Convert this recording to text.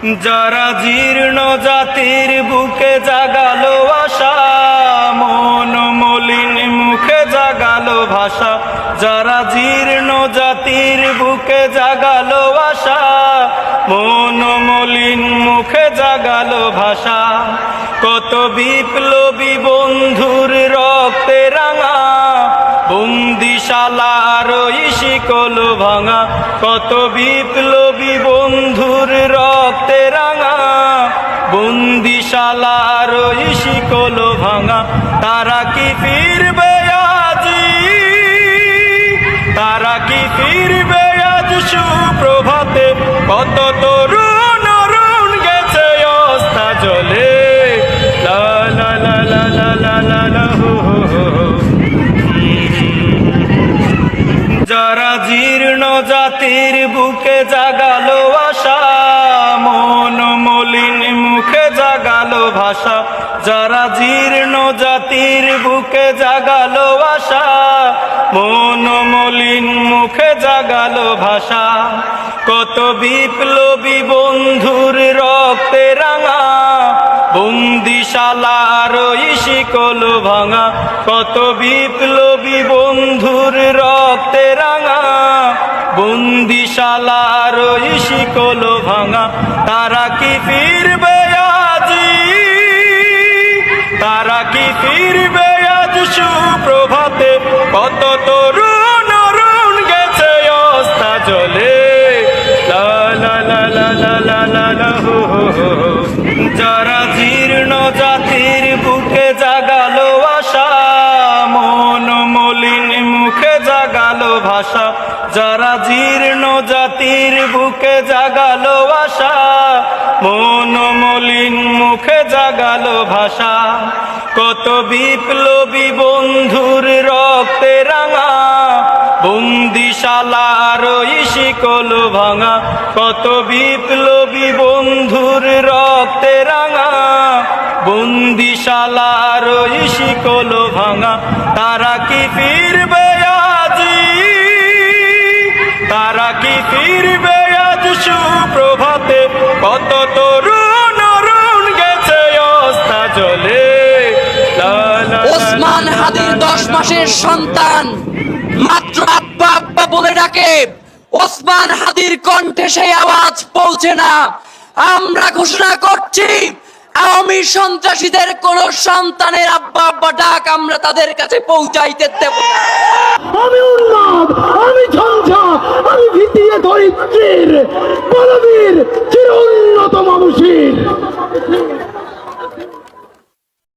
যারা জীর্ণ জাতির বুকে জাগালো আশা, মন মলিন মুখে জাগালো ভাষা। যারা জীর্ণ জাতির বুকে জাগালো আশা, মন মলিন মুখে জাগালো ভাষা। কত বিপ্লবী বন্ধুর রক্তে রাঙা, বন্দিশালার শিকল ভাঙা। কত বিপ্লবী বন্ধুর রক্তে রাঙা, বন্দিশালার শিকল ভাঙা। তারা কি ফিরবে আজি, তারা কি ফিরবে আজ সুপ্রভাতে? কত তরুণ অরুণ গেছে অস্তা জলে, লা লা লা লা লা লা লা লা হো হো হো। যারা জীর্ণ জাতির বুকে জাগালো আশা, মন মলিন মুখে জাগালো ভাষা। যারা জীর্ণ জাতির বুকে জাগালো আশা, মন মলিন মুখে জাগালো ভাষা। কত বিপ্লবী বন্ধুর রক্তে রাঙা, বন্দিশালার শিকল ভাঙা। কত বিপ্লবী বন্ধুর রক্তে রাঙা, বন্দিশালার শিকল ভাঙা। তারা কি ফিরবে আজি, তারা কি ফিরবে আজ সুপ্রভাতে? কত তরুণ অরুণ গেছে অস্তা জলে, লা লা লা লা লা লা লা লা হো হো হো। যারা জীর্ণ জাতির বুকে জাগালো আশা, মন মলিন মুখে জাগালো ভাষা। যারা জীর্ণ জাতির বুকে জাগালো আশা, মন মলিন মুখে জাগালো ভাষা। কত বিপ্লবী বন্ধুর রক্তে রাঙা, বন্দিশালার শিকল ভাঙা। কত বিপ্লবী বন্ধুর রক্তে রাঙা, বন্দিশালার শিকল ভাঙা। তারা কি ফিরবে আজি, তারা কি ফিরবে আজ সুপ্রভাতে? কত তরুণ অরুণ গেছে অস্তা জলে, লা লা লা। ওসমান হাদির 10 মাসের সন্তান মাত্র আব্বা আব্বা বলে ডাকে। ওসমান হাদির কণ্ঠে সেই আওয়াজ পৌঁছে না। আমরা ঘোষণা করছি, আওয়ামী সন্ত্রাসীদের কোন সন্তানের আব্বা আব্বা ডাক আমরা তাদের কাছে পৌঁছাইতে দেব না। আমি উন্মাদ, আমি ঝঞ্ঝা, আমি ভীতিয়ে ধরিত্রীর বলবীর চির উন্নত মানুষের।